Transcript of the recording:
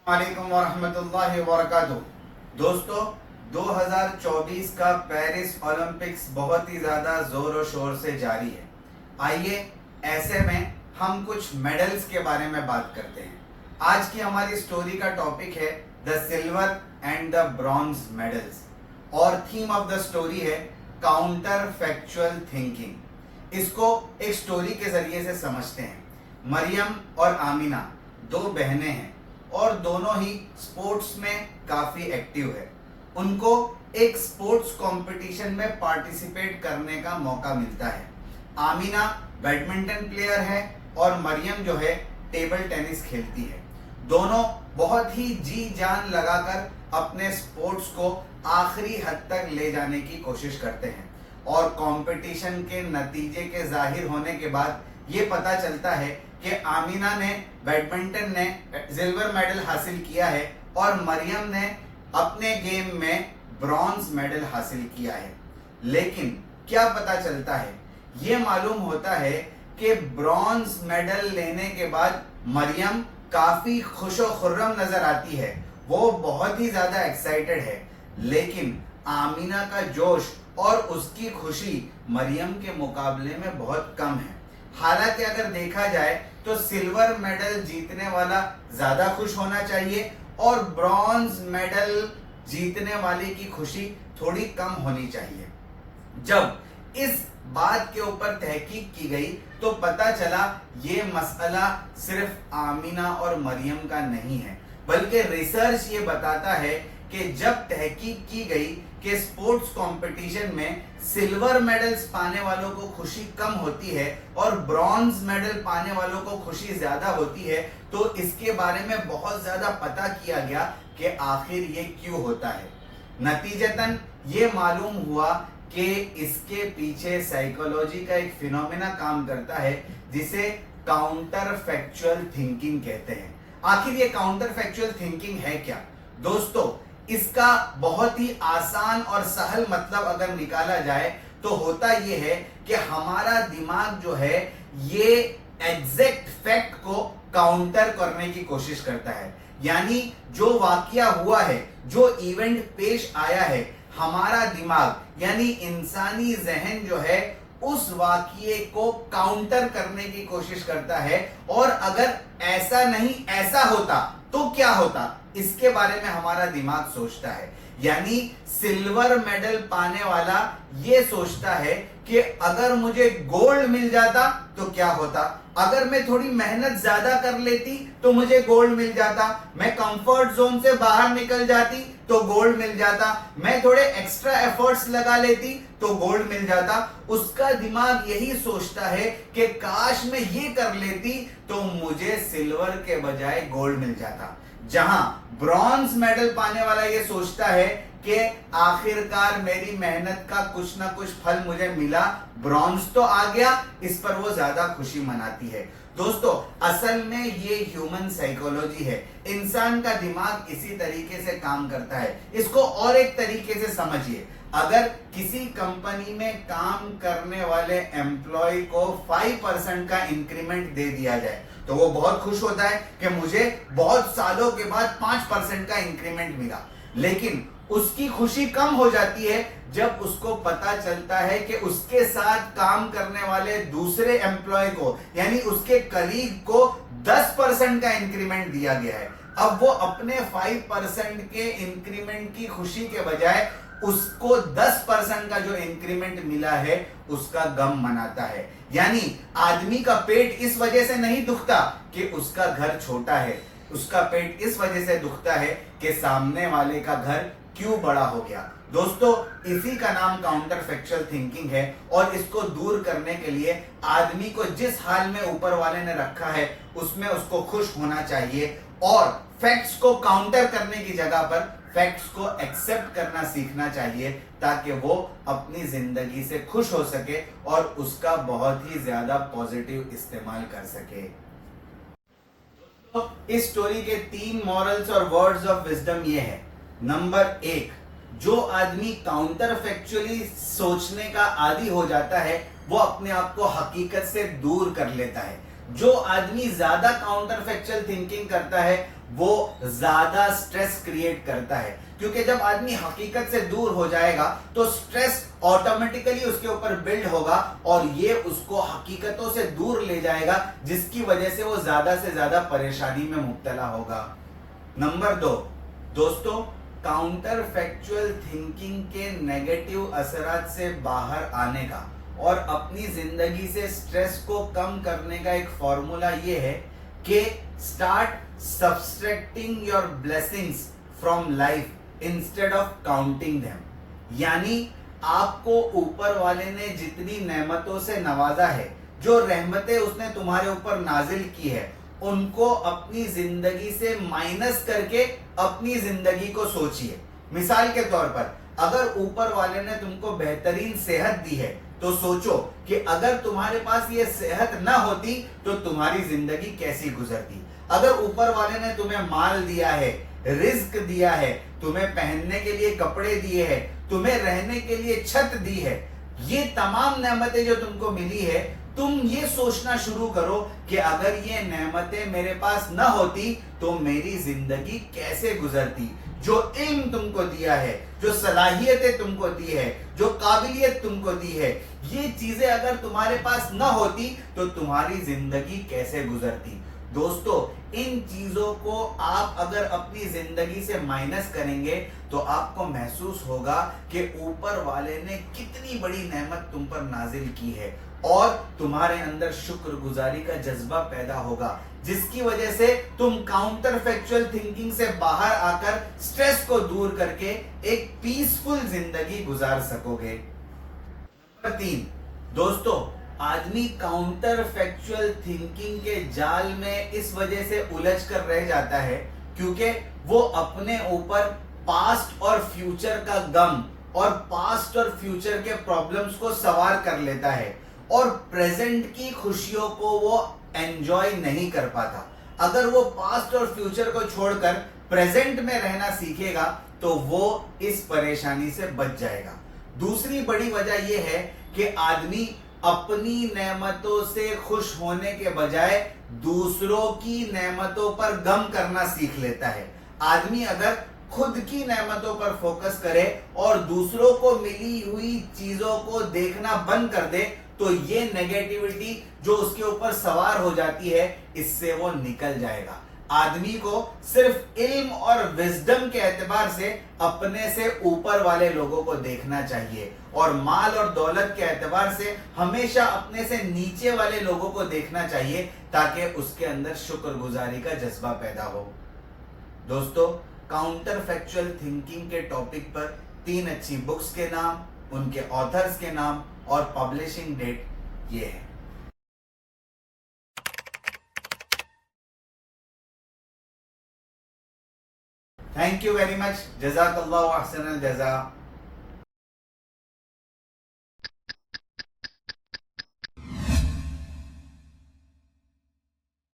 वालेकुम वरहमतुल्लाहि वबरकातुहू। दोस्तों, 2024 का पेरिस ओलंपिक्स बहुत ही ज़्यादा ज़ोर और शोर से जारी है। आइए ऐसे में हम कुछ मेडल्स के बारे में बात करते हैं। आज की हमारी स्टोरी का टॉपिक है the silver and the bronze medals और थीम ऑफ द स्टोरी है काउंटर फैक्चुअल थिंकिंग। इसको एक स्टोरी के जरिए से समझते हैं। मरियम और आमिना दो बहनें हैं और दोनों ही स्पोर्ट्स में काफी एक्टिव है। उनको एक स्पोर्ट्स कंपटीशन में पार्टिसिपेट करने का मौका मिलता है। आमिना बैडमिंटन प्लेयर है और मरियम जो है टेबल टेनिस खेलती है। दोनों बहुत ही जी जान लगाकर अपने स्पोर्ट्स को आखिरी हद तक ले जाने की कोशिश करते हैं और कंपटीशन के नतीजे के जाहिर होने के बाद ये पता चलता है कि आमिना ने बैडमिंटन ने सिल्वर मेडल हासिल किया है और मरियम ने अपने गेम में ब्रॉन्ज मेडल हासिल किया है। लेकिन क्या पता चलता है, ये मालूम होता है कि ब्रॉन्ज मेडल लेने के बाद मरियम काफी खुशो खुर्रम नजर आती है। वो बहुत ही ज्यादा एक्साइटेड है, लेकिन आमिना का जोश और उसकी खुशी मरियम के मुकाबले में बहुत कम है। हालांकि अगर देखा जाए तो सिल्वर मेडल जीतने वाला ज्यादा खुश होना चाहिए और ब्रॉन्ज मेडल जीतने वाले की खुशी थोड़ी कम होनी चाहिए। जब इस बात के ऊपर तहकीक की गई तो पता चला ये मसला सिर्फ आमिना और मरियम का नहीं है, बल्कि रिसर्च ये बताता है कि जब तहकीक की गई कि स्पोर्ट्स कंपटीशन में सिल्वर मेडल्स पाने वालों को खुशी कम होती है और ब्रॉन्ज मेडल पाने वालों को खुशी ज्यादा होती है, तो इसके बारे में बहुत ज्यादा पता किया गया कि आखिर ये क्यों होता है। नतीजतन ये मालूम हुआ कि इसके पीछे साइकोलॉजी का एक फिनोमेना काम करता है जिसे काउंटर फैक्चुअल थिंकिंग कहते हैं। आखिर ये काउंटर फैक्चुअल थिंकिंग है क्या? दोस्तों, इसका बहुत ही आसान और सहल मतलब अगर निकाला जाए तो होता यह है कि हमारा दिमाग जो है ये एग्जैक्ट फैक्ट को काउंटर करने की कोशिश करता है। यानी जो वाकया हुआ है, जो इवेंट पेश आया है, हमारा दिमाग यानी इंसानी जहन जो है उस वाकये को काउंटर करने की कोशिश करता है और अगर ऐसा नहीं ऐसा होता तो क्या होता, इसके बारे में हमारा दिमाग सोचता है। यानी सिल्वर मेडल पाने वाला ये सोचता है कि अगर मुझे गोल्ड मिल जाता तो क्या होता, अगर मैं थोड़ी मेहनत ज्यादा कर लेती तो मुझे गोल्ड मिल जाता, मैं कंफर्ट जोन से बाहर निकल जाती तो गोल्ड मिल जाता, मैं थोड़े एक्स्ट्रा एफर्ट्स लगा लेती तो गोल्ड मिल जाता। उसका दिमाग यही सोचता है कि काश मैं ये कर लेती तो मुझे सिल्वर के बजाय गोल्ड मिल जाता। जहां ब्रॉन्ज मेडल पाने वाला ये सोचता है कि आखिरकार मेरी मेहनत का कुछ ना कुछ फल मुझे मिला, ब्रॉन्ज तो आ गया, इस पर वो ज्यादा खुशी मनाती है। दोस्तों, असल में ये ह्यूमन साइकोलॉजी है। इंसान का दिमाग इसी तरीके से काम करता है। इसको और एक तरीके से समझिए, अगर किसी कंपनी में काम करने वाले एम्प्लॉय को 5% का इंक्रीमेंट दे दिया जाए तो वो बहुत खुश होता है कि मुझे बहुत सालों के बाद 5% का इंक्रीमेंट मिला। लेकिन उसकी खुशी कम हो जाती है जब उसको पता चलता है कि उसके साथ काम करने वाले दूसरे एम्प्लॉय को यानी उसके कलीग को 10% का इंक्रीमेंट दिया गया है। अब वो अपने 5% के इंक्रीमेंट की खुशी के बजाय उसको 10% का जो इंक्रीमेंट मिला है उसका गम मनाता है। यानी आदमी का पेट इस वजह से नहीं दुखता कि उसका घर छोटा है, उसका पेट इस वजह से दुखता है कि सामने वाले का घर क्यों बड़ा हो गया। दोस्तों, इसी का नाम काउंटर फैक्चुअल थिंकिंग है और इसको दूर करने के लिए आदमी को जिस हाल में ऊपर वाले ने रखा है उसमें उसको खुश होना चाहिए और फैक्ट्स को काउंटर करने की जगह पर फैक्ट्स को एक्सेप्ट करना सीखना चाहिए ताकि वो अपनी जिंदगी से खुश हो सके और उसका बहुत ही ज्यादा पॉजिटिव इस्तेमाल कर सके। तो इस स्टोरी के 3 मॉरल्स और वर्ड्स ऑफ विजडम ये है। नंबर 1, जो आदमी काउंटर फैक्चुअली सोचने का आदी हो जाता है वो अपने आप को हकीकत से दूर कर लेता है। जो आदमी ज्यादा काउंटर फैक्चुअल थिंकिंग करता है वो ज्यादा स्ट्रेस क्रिएट करता है, क्योंकि जब आदमी हकीकत से दूर हो जाएगा तो स्ट्रेस ऑटोमेटिकली उसके ऊपर बिल्ड होगा और ये उसको हकीकतों से दूर ले जाएगा, जिसकी वजह से वो ज्यादा से ज्यादा परेशानी में मुब्तला होगा। नंबर 2, दोस्तों, काउंटर फैक्चुअल थिंकिंग के नेगेटिव असरात से बाहर आने का और अपनी जिंदगी से स्ट्रेस को कम करने का एक फॉर्मूला ये है कि start subtracting your blessings from life instead of counting them. यानी आपको ऊपर वाले ने जितनी नेमतों से नवाजा है, जो रहमतें उसने तुम्हारे ऊपर नाजिल की है, उनको अपनी जिंदगी से माइनस करके अपनी जिंदगी को सोचिए। मिसाल के तौर पर, अगर ऊपर वाले ने तुमको बेहतरीन सेहत दी है तो सोचो कि अगर तुम्हारे पास ये सेहत ना होती तो तुम्हारी जिंदगी कैसी गुजरती। अगर ऊपर वाले ने तुम्हें माल दिया है, रिज्क दिया है, तुम्हें पहनने के लिए कपड़े दिए हैं, तुम्हें रहने के लिए छत दी है, ये तमाम नेमतें जो तुमको मिली है, तुम ये सोचना शुरू करो कि अगर ये नेमतें मेरे पास ना होती तो मेरी जिंदगी कैसे गुजरती। जो इल्म तुमको दिया है, जो सलाहियतें तुमको दी है, जो काबिलियत तुमको दी है, ये चीजें अगर तुम्हारे पास ना होती तो तुम्हारी जिंदगी कैसे गुजरती। दोस्तों, इन चीजों को आप अगर अपनी जिंदगी से माइनस करेंगे तो आपको महसूस होगा कि ऊपर वाले ने कितनी बड़ी नेमत तुम पर नाजिल की है और तुम्हारे अंदर शुक्रगुजारी का जज्बा पैदा होगा, जिसकी वजह से तुम काउंटर फैक्चुअल थिंकिंग से बाहर आकर स्ट्रेस को दूर करके एक पीसफुल जिंदगी गुजार सकोगे। नंबर 3, दोस्तों, आदमी काउंटर फैक्चुअल थिंकिंग के जाल में इस वजह से उलझ कर रह जाता है क्योंकि वो अपने ऊपर पास्ट और फ्यूचर का गम और पास्ट और फ्यूचर के प्रॉब्लम्स को सवार कर लेता है और प्रेजेंट की खुशियों को वो एंजॉय नहीं कर पाता। अगर वो पास्ट और फ्यूचर को छोड़कर प्रेजेंट में रहना सीखेगा तो वो इस परेशानी से बच जाएगा। दूसरी बड़ी वजह यह है कि आदमी अपनी नेमतों से खुश होने के बजाय दूसरों की नेमतों पर गम करना सीख लेता है। आदमी अगर खुद की नेमतों पर फोकस करे और दूसरों को मिली हुई चीजों को देखना बंद कर दे तो ये नेगेटिविटी जो उसके ऊपर सवार हो जाती है, इससे वो निकल जाएगा। आदमी को सिर्फ इल्म और विजडम के एतबार से अपने से ऊपर वाले लोगों को देखना चाहिए और माल और दौलत के एतबार से हमेशा अपने से नीचे वाले लोगों को देखना चाहिए ताकि उसके अंदर शुक्रगुजारी का जज्बा पैदा हो। दोस्तों, काउंटर फैक्चुअल थिंकिंग के टॉपिक पर 3 अच्छी बुक्स के नाम, उनके ऑथर्स के नाम और पब्लिशिंग डेट ये है। Thank you very much. जज़ाकल्लाहु अहसनल जज़ा।